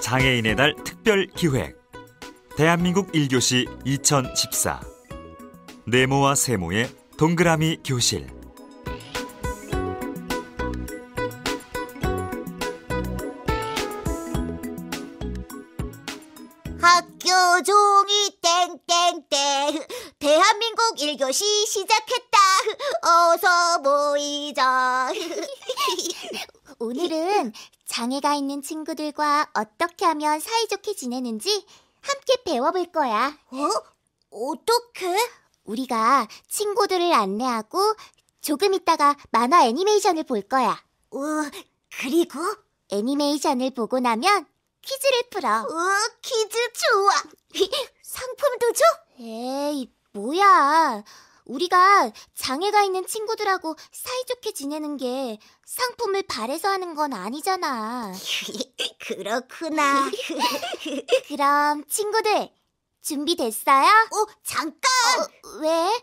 장애인의 달 특별 기획 대한민국 1교시 2014 네모와 세모의 동그라미 교실. 학교 종이 땡땡땡 대한민국 1교시 시작했다. 어서 모이자. 오늘은 장애가 있는 친구들과 어떻게 하면 사이좋게 지내는지 함께 배워볼 거야. 어떻게? 우리가 친구들을 안내하고 조금 있다가 만화 애니메이션을 볼 거야. 그리고? 애니메이션을 보고 나면 퀴즈를 풀어. 퀴즈 좋아. 상품도 줘? 에이, 뭐야. 우리가 장애가 있는 친구들하고 사이좋게 지내는 게 상품을 바래서 하는 건 아니잖아. 그렇구나. 그럼 친구들, 준비됐어요? 잠깐! 왜?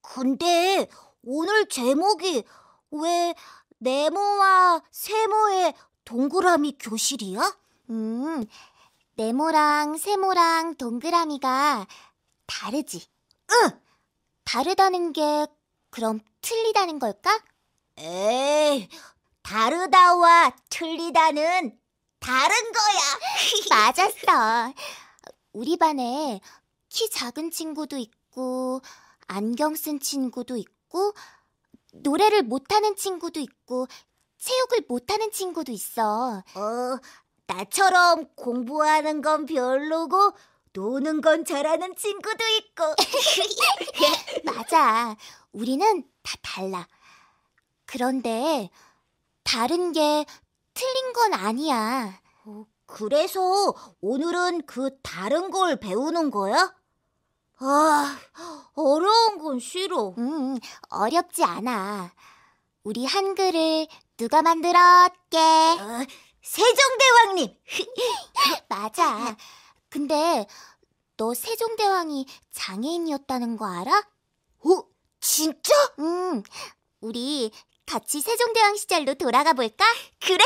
근데 오늘 제목이 왜 네모와 세모의 동그라미 교실이야? 네모랑 세모랑 동그라미가 다르지? 응! 다르다는 게 그럼 틀리다는 걸까? 에이, 다르다와 틀리다는 다른 거야. 맞았어. 우리 반에 키 작은 친구도 있고 안경 쓴 친구도 있고 노래를 못하는 친구도 있고 체육을 못하는 친구도 있어. 나처럼 공부하는 건 별로고 노는 건 잘하는 친구도 있고. 맞아. 우리는 다 달라. 그런데 다른 게 틀린 건 아니야. 그래서 오늘은 그 다른 걸 배우는 거야? 어려운 건 싫어. 어렵지 않아. 우리 한글을 누가 만들었게? 세종대왕님. 맞아. 근데 너 세종대왕이 장애인이었다는 거 알아? 진짜? 우리 같이 세종대왕 시절로 돌아가 볼까? 그래,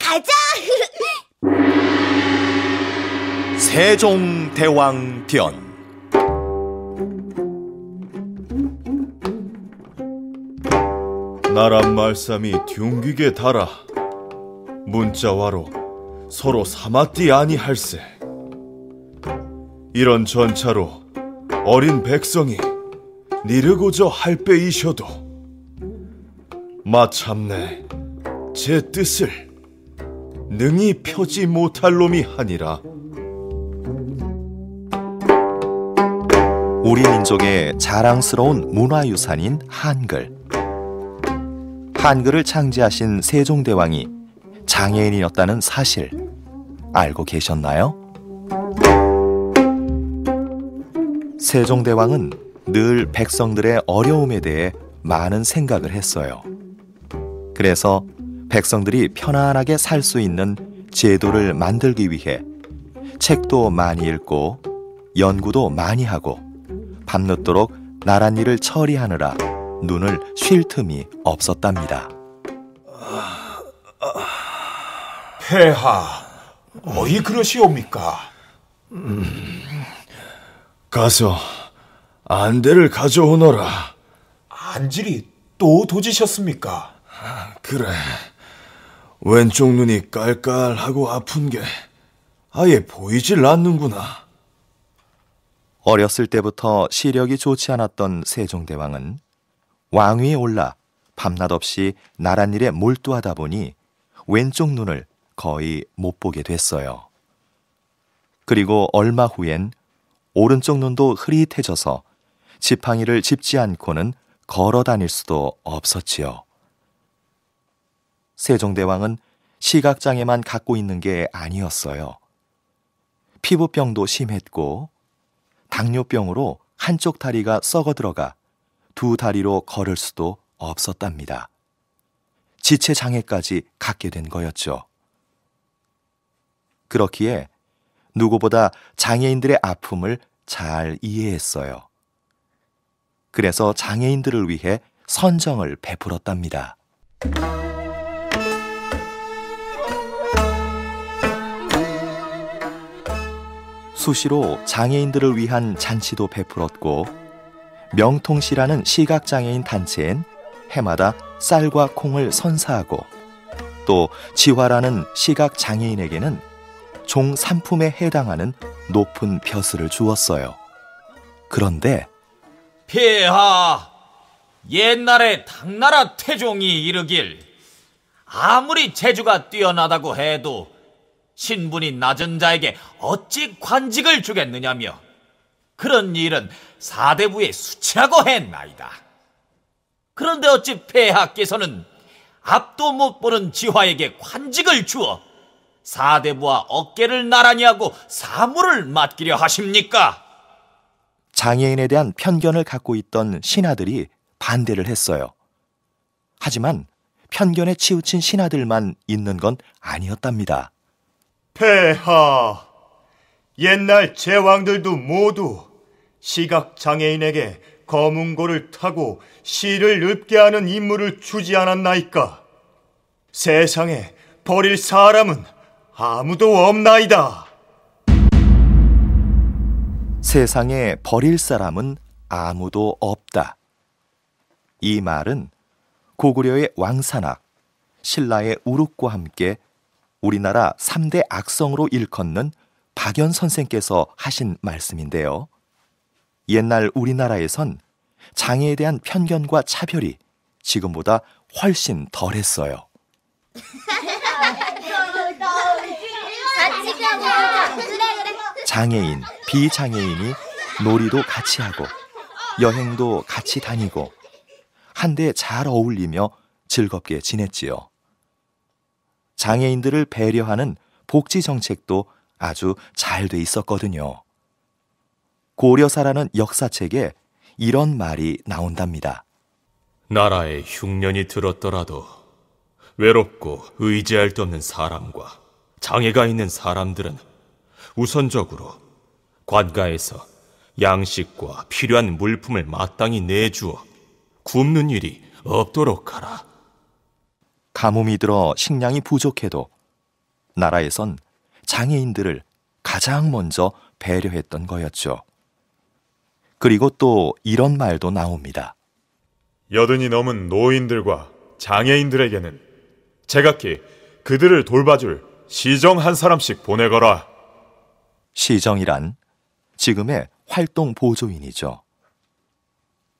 가자! 세종대왕견. 나란 말씀이 둥기게 달아 문자와로 서로 사마띠 아니할세. 이런 전차로 어린 백성이 니르고저 할배이셔도 마참내 제 뜻을 능히 펴지 못할 놈이 하니라. 우리 민족의 자랑스러운 문화유산인 한글. 한글을 창제하신 세종대왕이 장애인이었다는 사실 알고 계셨나요? 세종대왕은 늘 백성들의 어려움에 대해 많은 생각을 했어요. 그래서 백성들이 편안하게 살 수 있는 제도를 만들기 위해 책도 많이 읽고 연구도 많이 하고 밤늦도록 나란 일을 처리하느라 눈을 쉴 틈이 없었답니다. 폐하, 어이 그러시옵니까? 가서 안대를 가져오너라. 안질이 또 도지셨습니까? 그래, 왼쪽 눈이 깔깔하고 아픈 게 아예 보이질 않는구나. 어렸을 때부터 시력이 좋지 않았던 세종대왕은 왕위에 올라 밤낮 없이 나란 일에 몰두하다 보니 왼쪽 눈을 거의 못 보게 됐어요. 그리고 얼마 후엔 오른쪽 눈도 흐릿해져서 지팡이를 짚지 않고는 걸어 다닐 수도 없었지요. 세종대왕은 시각장애만 갖고 있는 게 아니었어요. 피부병도 심했고 당뇨병으로 한쪽 다리가 썩어 들어가 두 다리로 걸을 수도 없었답니다. 지체장애까지 갖게 된 거였죠. 그렇기에 누구보다 장애인들의 아픔을 잘 이해했어요. 그래서 장애인들을 위해 선정을 베풀었답니다. 수시로 장애인들을 위한 잔치도 베풀었고 명통시라는 시각장애인 단체엔 해마다 쌀과 콩을 선사하고 또 지화라는 시각장애인에게는 종 3품에 해당하는 높은 벼슬을 주었어요. 그런데 폐하, 옛날에 당나라 태종이 이르길 아무리 재주가 뛰어나다고 해도 신분이 낮은 자에게 어찌 관직을 주겠느냐며 그런 일은 사대부에 수치라고 했나이다. 그런데 어찌 폐하께서는 앞도 못 보는 지화에게 관직을 주어 사대부와 어깨를 나란히 하고 사무를 맡기려 하십니까? 장애인에 대한 편견을 갖고 있던 신하들이 반대를 했어요. 하지만 편견에 치우친 신하들만 있는 건 아니었답니다. 폐하, 옛날 제왕들도 모두 시각장애인에게 검은고를 타고 시를 읊게 하는 임무를 주지 않았나이까? 세상에 버릴 사람은 아무도 없나이다. 세상에 버릴 사람은 아무도 없다. 이 말은 고구려의 왕산악, 신라의 우룩과 함께 우리나라 3대 악성으로 일컫는 박연 선생께서 하신 말씀인데요. 옛날 우리나라에선 장애에 대한 편견과 차별이 지금보다 훨씬 덜했어요. 장애인, 비장애인이 놀이도 같이 하고 여행도 같이 다니고 한데 잘 어울리며 즐겁게 지냈지요. 장애인들을 배려하는 복지 정책도 아주 잘 돼 있었거든요. 고려사라는 역사책에 이런 말이 나온답니다. 나라에 흉년이 들었더라도 외롭고 의지할 데 없는 사람과 장애가 있는 사람들은 우선적으로 관가에서 양식과 필요한 물품을 마땅히 내주어 굶는 일이 없도록 하라. 가뭄이 들어 식량이 부족해도 나라에선 장애인들을 가장 먼저 배려했던 거였죠. 그리고 또 이런 말도 나옵니다. 여든이 넘은 노인들과 장애인들에게는 제각기 그들을 돌봐줄 시정 한 사람씩 보내거라. 시정이란 지금의 활동 보조인이죠.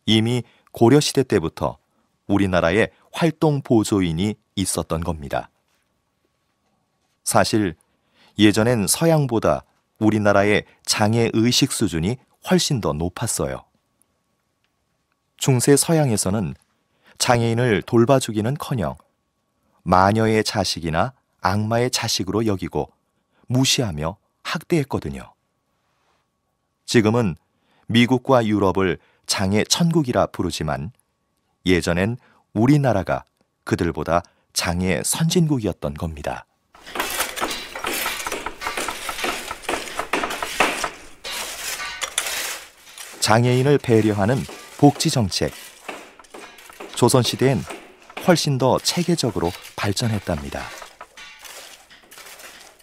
이미 고려시대 때부터 우리나라에 활동 보조인이 있었던 겁니다. 사실 예전엔 서양보다 우리나라의 장애 의식 수준이 훨씬 더 높았어요. 중세 서양에서는 장애인을 돌봐주기는커녕 마녀의 자식이나 악마의 자식으로 여기고 무시하며 학대했거든요. 지금은 미국과 유럽을 장애 천국이라 부르지만 예전엔 우리나라가 그들보다 장애 선진국이었던 겁니다. 장애인을 배려하는 복지정책. 조선시대엔 훨씬 더 체계적으로 발전했답니다.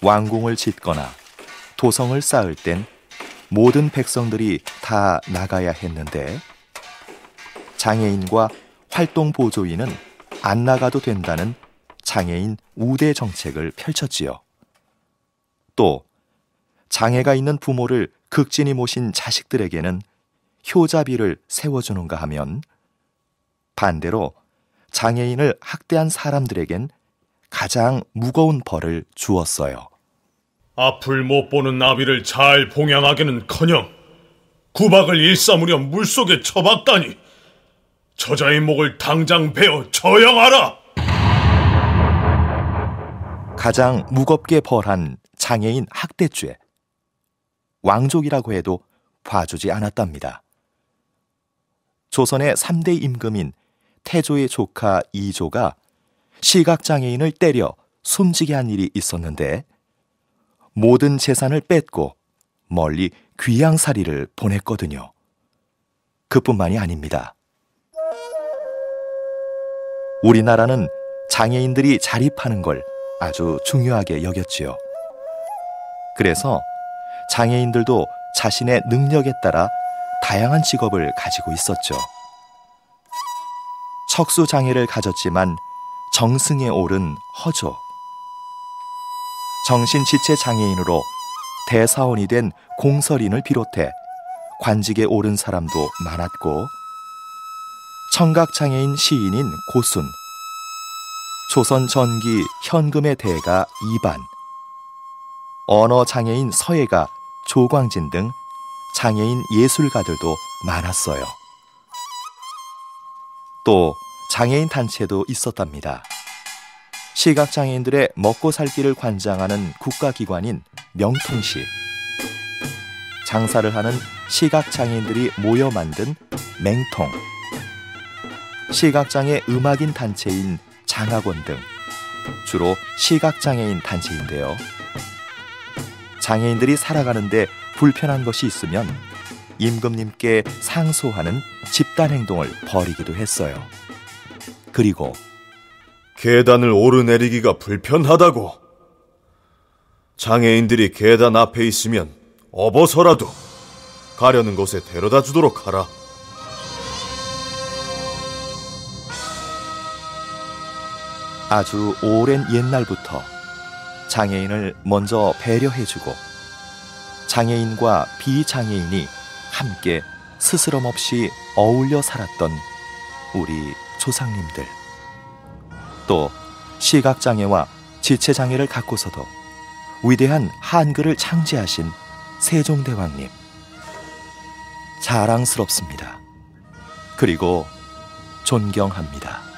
왕궁을 짓거나 도성을 쌓을 땐 모든 백성들이 다 나가야 했는데 장애인과 활동보조인은 안 나가도 된다는 장애인 우대 정책을 펼쳤지요. 또 장애가 있는 부모를 극진히 모신 자식들에게는 효자비를 세워주는가 하면 반대로 장애인을 학대한 사람들에겐 가장 무거운 벌을 주었어요. 앞을 못 보는 나비를 잘 봉양하기는커녕 구박을 일삼으려 물속에 처박다니 저자의 목을 당장 베어 처형하라! 가장 무겁게 벌한 장애인 학대죄. 왕족이라고 해도 봐주지 않았답니다. 조선의 3대 임금인 태조의 조카 이조가 시각장애인을 때려 숨지게 한 일이 있었는데 모든 재산을 뺏고 멀리 귀양살이를 보냈거든요. 그뿐만이 아닙니다. 우리나라는 장애인들이 자립하는 걸 아주 중요하게 여겼지요. 그래서 장애인들도 자신의 능력에 따라 다양한 직업을 가지고 있었죠. 척수 장애를 가졌지만 정승에 오른 허조, 정신지체 장애인으로 대사원이 된 공설인을 비롯해 관직에 오른 사람도 많았고, 청각장애인 시인인 고순, 조선 전기 현금의 대가 이반, 언어장애인 서예가 조광진 등 장애인 예술가들도 많았어요. 또 장애인 단체도 있었답니다. 시각장애인들의 먹고 살 길을 관장하는 국가기관인 명통시, 장사를 하는 시각장애인들이 모여 만든 맹통, 시각장애 음악인 단체인 장학원 등 주로 시각장애인 단체인데요. 장애인들이 살아가는데 불편한 것이 있으면 임금님께 상소하는 집단행동을 벌이기도 했어요. 그리고 계단을 오르내리기가 불편하다고. 장애인들이 계단 앞에 있으면 업어서라도 가려는 곳에 데려다 주도록 하라. 아주 오랜 옛날부터 장애인을 먼저 배려해주고 장애인과 비장애인이 함께 스스럼 없이 어울려 살았던 우리 조상님들, 또 시각장애와 지체장애를 갖고서도 위대한 한글을 창제하신 세종대왕님, 자랑스럽습니다. 그리고 존경합니다.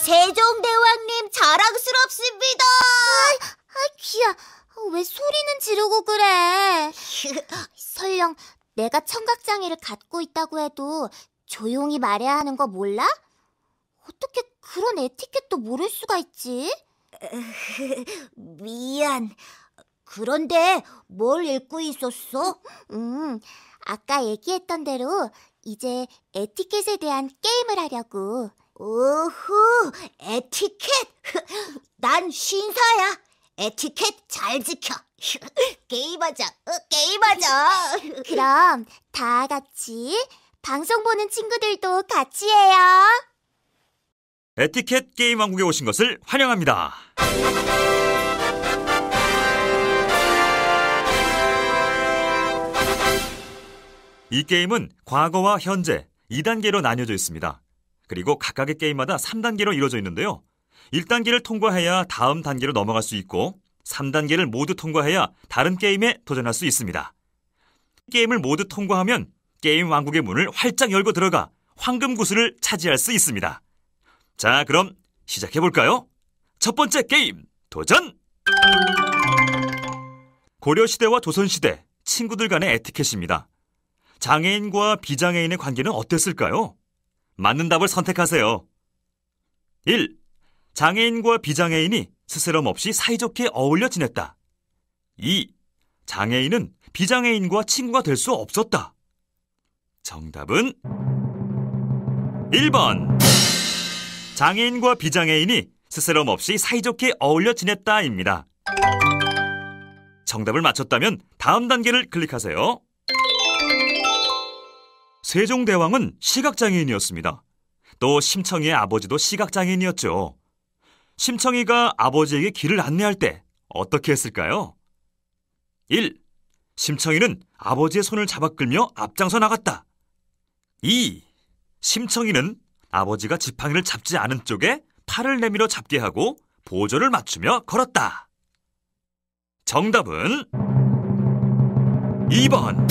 세종대왕님 자랑스럽습니다. 귀야, 왜 소리는 지르고 그래? 설령 내가 청각장애를 갖고 있다고 해도 조용히 말해야 하는 거 몰라? 어떻게 그런 에티켓도 모를 수가 있지? 미안. 그런데 뭘 읽고 있었어? 아까 얘기했던 대로 이제 에티켓에 대한 게임을 하려고. 오호, 에티켓. 난 신사야. 에티켓 잘 지켜. 게임하자. 게임하자. 그럼 다 같이, 방송 보는 친구들도 같이 해요. 에티켓 게임 왕국에 오신 것을 환영합니다. 이 게임은 과거와 현재 2단계로 나뉘어져 있습니다. 그리고 각각의 게임마다 3단계로 이루어져 있는데요. 1단계를 통과해야 다음 단계로 넘어갈 수 있고 3단계를 모두 통과해야 다른 게임에 도전할 수 있습니다. 게임을 모두 통과하면 게임 왕국의 문을 활짝 열고 들어가 황금구슬을 차지할 수 있습니다. 자, 그럼 시작해볼까요? 첫 번째 게임, 도전! 고려시대와 조선시대 친구들 간의 에티켓입니다. 장애인과 비장애인의 관계는 어땠을까요? 맞는 답을 선택하세요. 1. 장애인과 비장애인이 스스럼 없이 사이좋게 어울려 지냈다. 2. 장애인은 비장애인과 친구가 될 수 없었다. 정답은 1번. 장애인과 비장애인이 스스럼 없이 사이좋게 어울려 지냈다입니다. 정답을 맞췄다면 다음 단계를 클릭하세요. 세종대왕은 시각장애인이었습니다. 또 심청이의 아버지도 시각장애인이었죠. 심청이가 아버지에게 길을 안내할 때 어떻게 했을까요? 1. 심청이는 아버지의 손을 잡아 끌며 앞장서 나갔다. 2. 심청이는 아버지가 지팡이를 잡지 않은 쪽에 팔을 내밀어 잡게 하고 보조를 맞추며 걸었다. 정답은 2번.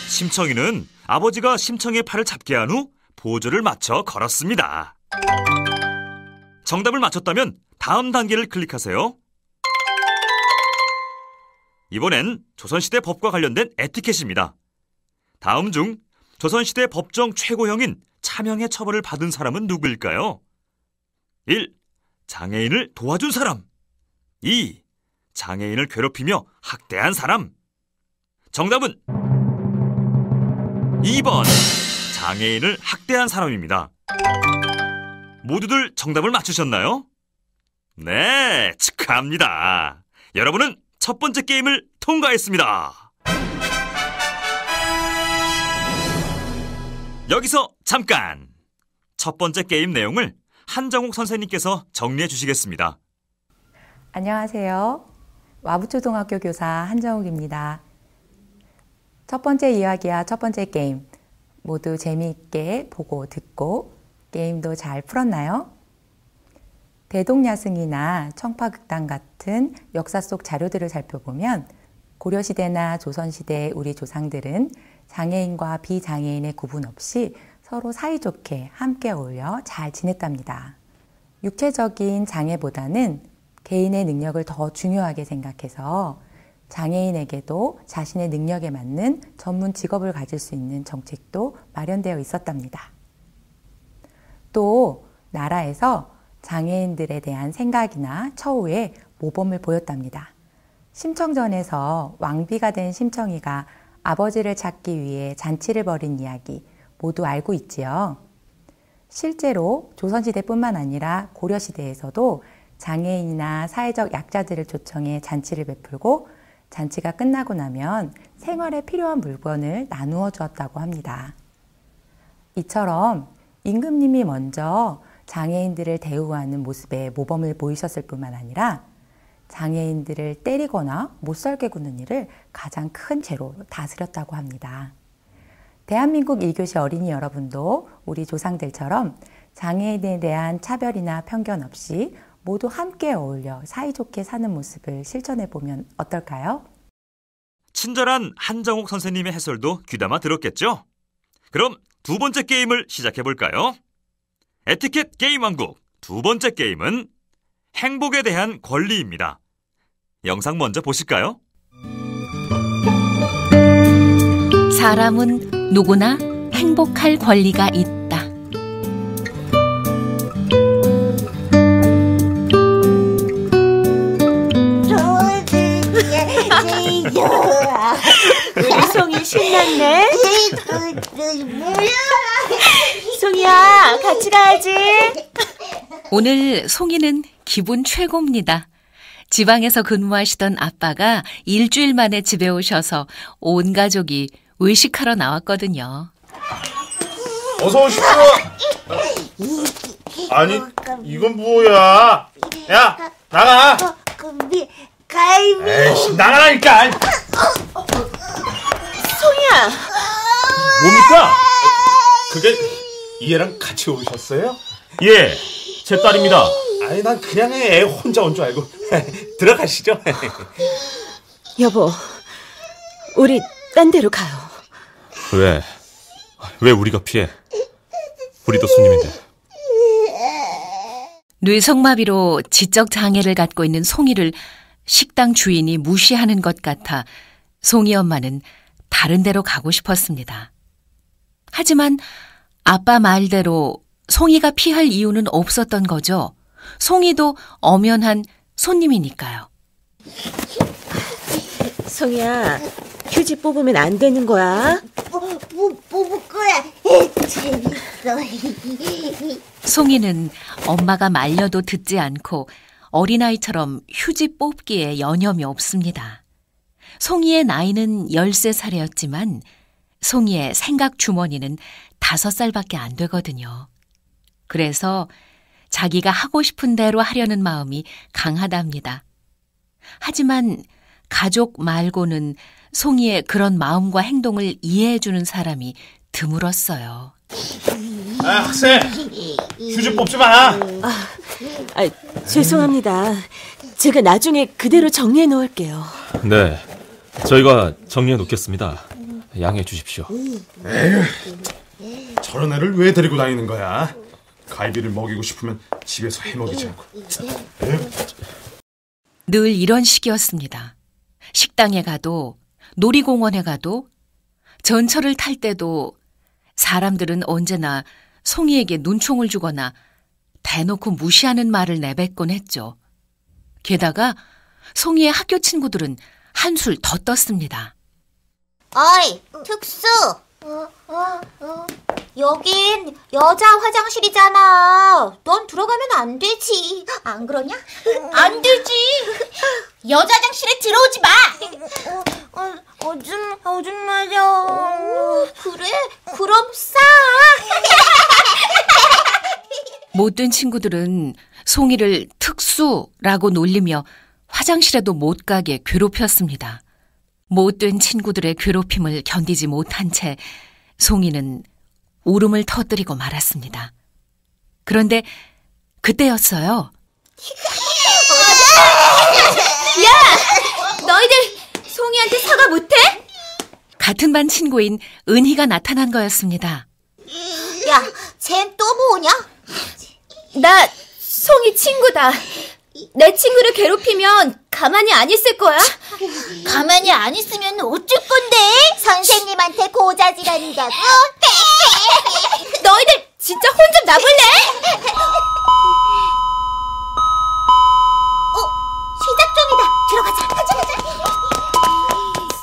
심청이는 아버지가 심청이의 팔을 잡게 한 후 보조를 맞춰 걸었습니다. 정답을 맞췄다면 다음 단계를 클릭하세요. 이번엔 조선시대 법과 관련된 에티켓입니다. 다음 중 조선시대 법정 최고형인 차명의 처벌을 받은 사람은 누구일까요? 1. 장애인을 도와준 사람. 2. 장애인을 괴롭히며 학대한 사람. 정답은 2번 장애인을 학대한 사람입니다. 모두들 정답을 맞추셨나요? 네, 축하합니다. 여러분은 첫 번째 게임을 통과했습니다. 여기서 잠깐! 첫 번째 게임 내용을 한정욱 선생님께서 정리해 주시겠습니다. 안녕하세요. 와부초등학교 교사 한정욱입니다. 첫 번째 이야기와 첫 번째 게임 모두 재미있게 보고 듣고 게임도 잘 풀었나요? 대동야승이나 청파극단 같은 역사 속 자료들을 살펴보면 고려시대나 조선시대 우리 조상들은 장애인과 비장애인의 구분 없이 서로 사이좋게 함께 어울려 잘 지냈답니다. 육체적인 장애보다는 개인의 능력을 더 중요하게 생각해서 장애인에게도 자신의 능력에 맞는 전문 직업을 가질 수 있는 정책도 마련되어 있었답니다. 또 나라에서 장애인들에 대한 생각이나 처우에 모범을 보였답니다. 심청전에서 왕비가 된 심청이가 아버지를 찾기 위해 잔치를 벌인 이야기 모두 알고 있지요. 실제로 조선시대뿐만 아니라 고려시대에서도 장애인이나 사회적 약자들을 초청해 잔치를 베풀고 잔치가 끝나고 나면 생활에 필요한 물건을 나누어 주었다고 합니다. 이처럼 임금님이 먼저 장애인들을 대우하는 모습에 모범을 보이셨을 뿐만 아니라 장애인들을 때리거나 못살게 구는 일을 가장 큰 죄로 다스렸다고 합니다. 대한민국 1교시 어린이 여러분도 우리 조상들처럼 장애인에 대한 차별이나 편견 없이 모두 함께 어울려 사이좋게 사는 모습을 실천해보면 어떨까요? 친절한 한정욱 선생님의 해설도 귀담아 들었겠죠? 그럼 두 번째 게임을 시작해볼까요? 에티켓 게임 왕국 두 번째 게임은 행복에 대한 권리입니다. 영상 먼저 보실까요? 사람은 누구나 행복할 권리가 있다. 우리 송이 신났네. 송이야, 같이 가야지. 오늘 송이는 기분 최고입니다. 지방에서 근무하시던 아빠가 일주일 만에 집에 오셔서 온 가족이 외식하러 나왔거든요. 어서 오십시오. 아니, 이건 뭐야? 야, 나가. 갈비. 에이씨, 나가라니까. 송이야. 뭡니까? 그게 얘랑 같이 오셨어요? 예, 제 딸입니다. 아니, 난 그냥 애 혼자 온 줄 알고. 들어가시죠. 여보, 우리 딴 데로 가요. 왜 우리가 피해? 우리도 손님인데. 뇌성마비로 지적 장애를 갖고 있는 송이를 식당 주인이 무시하는 것 같아 송이 엄마는 다른 데로 가고 싶었습니다. 하지만 아빠 말대로 송이가 피할 이유는 없었던 거죠. 송이도 엄연한 손님이니까요. 송이야, 휴지 뽑으면 안 되는 거야. 뽑을 거야. 재밌어. 송이는 엄마가 말려도 듣지 않고 어린아이처럼 휴지 뽑기에 여념이 없습니다. 송이의 나이는 13살이었지만 송이의 생각 주머니는 5살밖에 안 되거든요. 그래서 자기가 하고 싶은 대로 하려는 마음이 강하답니다. 하지만 가족 말고는 송이의 그런 마음과 행동을 이해해주는 사람이 드물었어요. 학생, 휴지 뽑지 마. 죄송합니다. 제가 나중에 그대로 정리해 놓을게요. 네, 저희가 정리해 놓겠습니다. 양해해 주십시오. 에휴, 저런 애를 왜 데리고 다니는 거야? 갈비를 먹이고 싶으면 집에서 해먹이지 않고. 늘 이런 식이었습니다. 식당에 가도 놀이공원에 가도 전철을 탈 때도 사람들은 언제나 송이에게 눈총을 주거나 대놓고 무시하는 말을 내뱉곤 했죠. 게다가 송이의 학교 친구들은 한술 더 떴습니다. 어이, 특수! 여긴 여자 화장실이잖아. 넌 들어가면 안 되지. 안 그러냐? 안 되지. 여자 화장실에 들어오지 마. 아줌마요. 그래? 그럼 싸. 못된 친구들은 송이를 특수라고 놀리며 화장실에도 못 가게 괴롭혔습니다. 못된 친구들의 괴롭힘을 견디지 못한 채 송이는 울음을 터뜨리고 말았습니다. 그런데 그때였어요. 야! 너희들 송이한테 사과 못해? 같은 반 친구인 은희가 나타난 거였습니다. 야, 쟨 또 뭐냐? 나 송이 친구다. 내 친구를 괴롭히면 가만히 안 있을 거야? 가만히 안 있으면 어쩔 건데? 선생님한테 고자질한다고? 너희들 진짜 혼 좀 나볼래? 시작 중이다. 들어가자. 가자.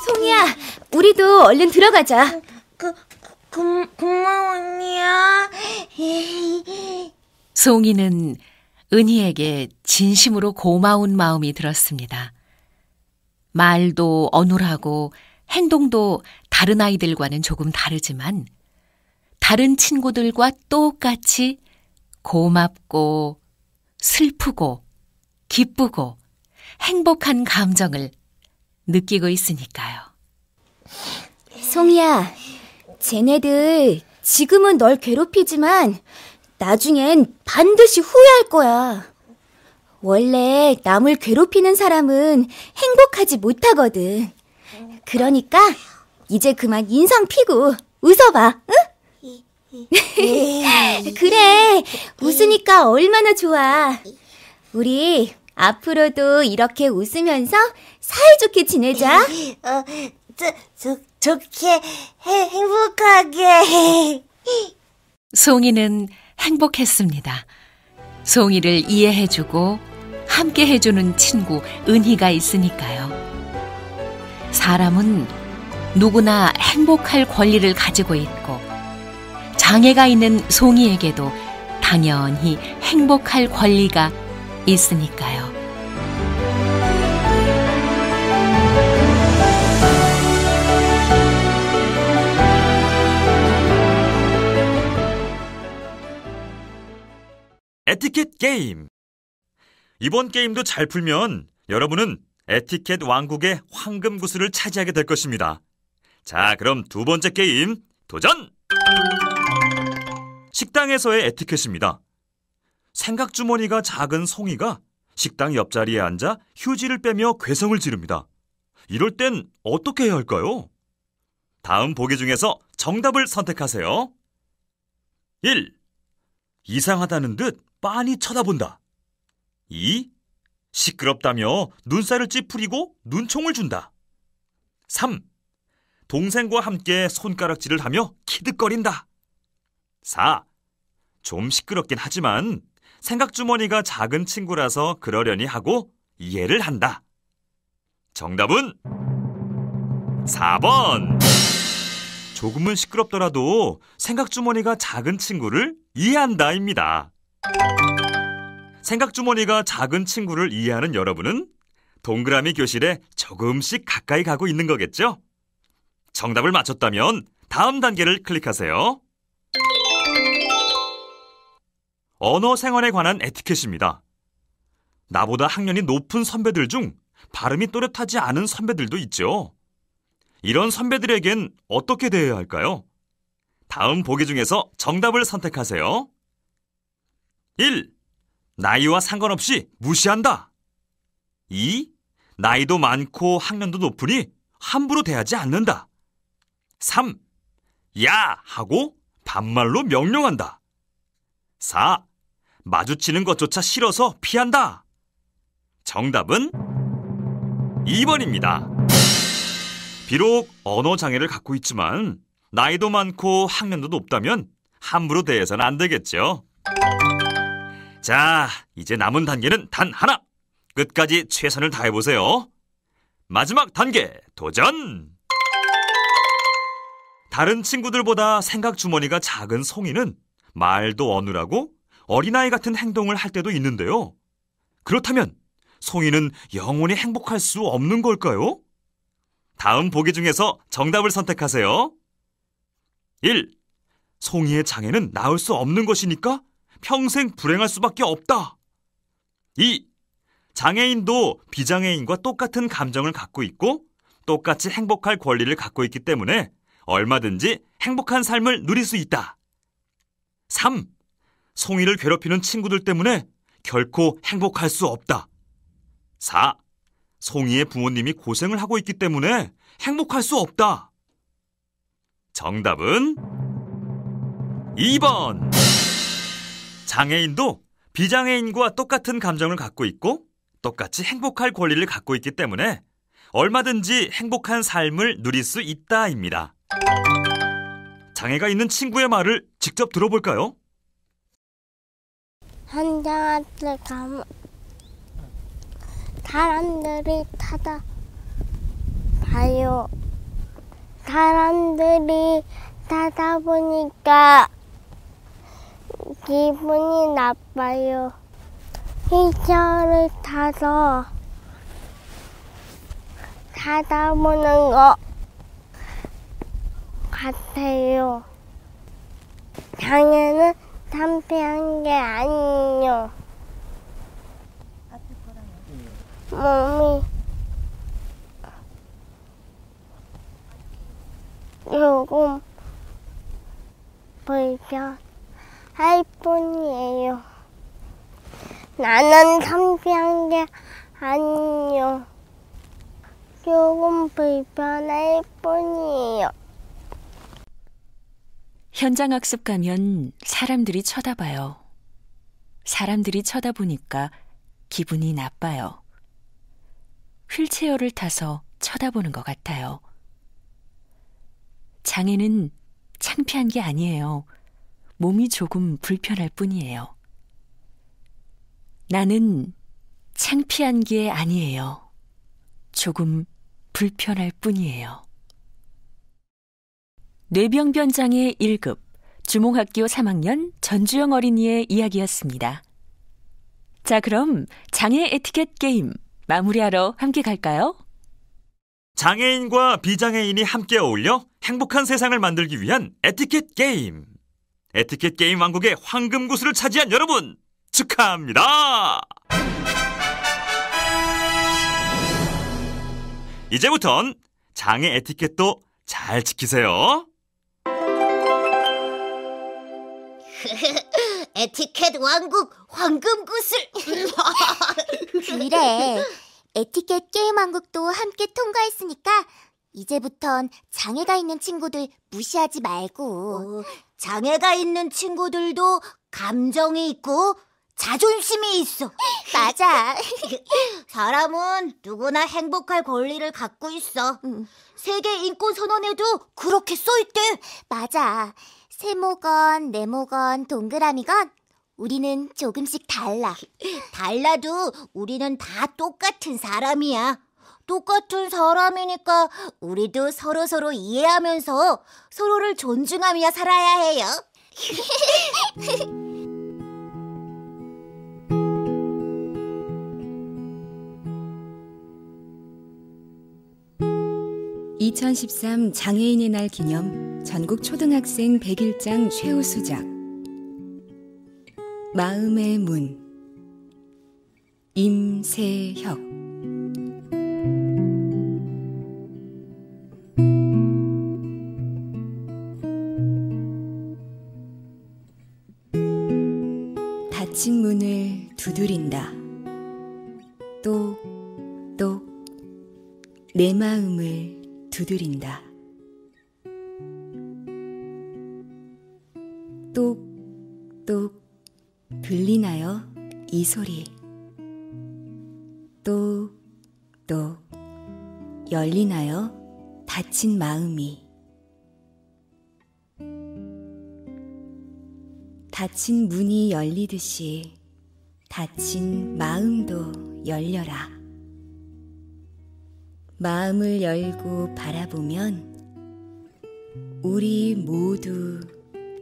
송이야, 우리도 얼른 들어가자. 고마워, 언니야. 송이는 은희에게 진심으로 고마운 마음이 들었습니다. 말도 어눌하고 행동도 다른 아이들과는 조금 다르지만 다른 친구들과 똑같이 고맙고 슬프고 기쁘고 행복한 감정을 느끼고 있으니까요. 송이야, 쟤네들 지금은 널 괴롭히지만 나중엔 반드시 후회할 거야. 원래 남을 괴롭히는 사람은 행복하지 못하거든. 그러니까 이제 그만 인상 피고 웃어봐, 응? 그래, 웃으니까 얼마나 좋아. 우리 앞으로도 이렇게 웃으면서 사이좋게 지내자. 좋게, 행복하게. 송이는 행복했습니다. 송이를 이해해주고 함께 해주는 친구 은희가 있으니까요. 사람은 누구나 행복할 권리를 가지고 있고 장애가 있는 송이에게도 당연히 행복할 권리가 있으니까요. 에티켓 게임. 이번 게임도 잘 풀면 여러분은 에티켓 왕국의 황금 구슬을 차지하게 될 것입니다. 자, 그럼 두 번째 게임 도전! 식당에서의 에티켓입니다. 생각주머니가 작은 송이가 식당 옆자리에 앉아 휴지를 빼며 괴성을 지릅니다. 이럴 땐 어떻게 해야 할까요? 다음 보기 중에서 정답을 선택하세요. 1. 이상하다는 듯 빤히 쳐다본다. 2. 시끄럽다며 눈살을 찌푸리고 눈총을 준다. 3. 동생과 함께 손가락질을 하며 키득거린다. 4. 좀 시끄럽긴 하지만 생각주머니가 작은 친구라서 그러려니 하고 이해를 한다. 정답은 4번. 조금은 시끄럽더라도 생각주머니가 작은 친구를 이해한다입니다. 생각주머니가 작은 친구를 이해하는 여러분은 동그라미 교실에 조금씩 가까이 가고 있는 거겠죠? 정답을 맞췄다면 다음 단계를 클릭하세요. 언어 생활에 관한 에티켓입니다. 나보다 학년이 높은 선배들 중 발음이 또렷하지 않은 선배들도 있죠. 이런 선배들에겐 어떻게 대해야 할까요? 다음 보기 중에서 정답을 선택하세요. 1. 나이와 상관없이 무시한다. 2. 나이도 많고 학년도 높으니 함부로 대하지 않는다. 3. 야! 하고 반말로 명령한다. 4. 마주치는 것조차 싫어서 피한다. 정답은 2번입니다. 비록 언어 장애를 갖고 있지만 나이도 많고 학년도 높다면 함부로 대해서는 안 되겠죠. 자, 이제 남은 단계는 단 하나. 끝까지 최선을 다해보세요. 마지막 단계, 도전! 다른 친구들보다 생각 주머니가 작은 송이는 말도 어눌하고 어린아이 같은 행동을 할 때도 있는데요. 그렇다면 송이는 영원히 행복할 수 없는 걸까요? 다음 보기 중에서 정답을 선택하세요. 1. 송이의 장애는 나을 수 없는 것이니까 평생 불행할 수밖에 없다. 2. 장애인도 비장애인과 똑같은 감정을 갖고 있고 똑같이 행복할 권리를 갖고 있기 때문에 얼마든지 행복한 삶을 누릴 수 있다. 3. 송이를 괴롭히는 친구들 때문에 결코 행복할 수 없다. 4. 송이의 부모님이 고생을 하고 있기 때문에 행복할 수 없다. 정답은 2번. 장애인도 비장애인과 똑같은 감정을 갖고 있고 똑같이 행복할 권리를 갖고 있기 때문에 얼마든지 행복한 삶을 누릴 수 있다입니다. 장애가 있는 친구의 말을 직접 들어볼까요? 현장한테 가면 사람들이 찾아봐요. 사람들이 찾아보니까 기분이 나빠요. 휠체어를 타서 찾아보는 것 같아요. 장애는 창피한 게 아니에요. 몸이 조금 불편할 뿐이에요. 나는 창피한 게 아니에요. 조금 불편할 뿐이에요. 현장 학습 가면 사람들이 쳐다봐요. 사람들이 쳐다보니까 기분이 나빠요. 휠체어를 타서 쳐다보는 것 같아요. 장애는 창피한 게 아니에요. 몸이 조금 불편할 뿐이에요. 나는 창피한 게 아니에요. 조금 불편할 뿐이에요. 뇌병변장애 1급 주몽학교 3학년 전주영 어린이의 이야기였습니다. 자, 그럼 장애 에티켓 게임 마무리하러 함께 갈까요? 장애인과 비장애인이 함께 어울려 행복한 세상을 만들기 위한 에티켓 게임. 에티켓 게임 왕국의 황금 구슬을 차지한 여러분, 축하합니다. 이제부턴 장애 에티켓도 잘 지키세요. 에티켓 왕국 황금구슬. 그래, 에티켓 게임 왕국도 함께 통과했으니까 이제부턴 장애가 있는 친구들 무시하지 말고. 장애가 있는 친구들도 감정이 있고 자존심이 있어. 맞아. 사람은 누구나 행복할 권리를 갖고 있어. 세계 인권 선언에도 그렇게 써있대. 맞아. 세모건, 네모건, 동그라미건 우리는 조금씩 달라. 달라도 우리는 다 똑같은 사람이야. 똑같은 사람이니까 우리도 서로서로 이해하면서 서로를 존중하며 살아야 해요. (2013) 장애인의 날 기념 전국 초등학생 101장 최우수작 마음의 문 임세혁. 닫힌 문을 두드린다. 똑똑 내 마음을 두드린다. 똑똑 들리나요? 이 소리. 똑똑 열리나요? 닫힌 마음이. 닫힌 문이 열리듯이 닫힌 마음도 열려라. 마음을 열고 바라보면 우리 모두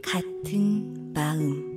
같은 마음.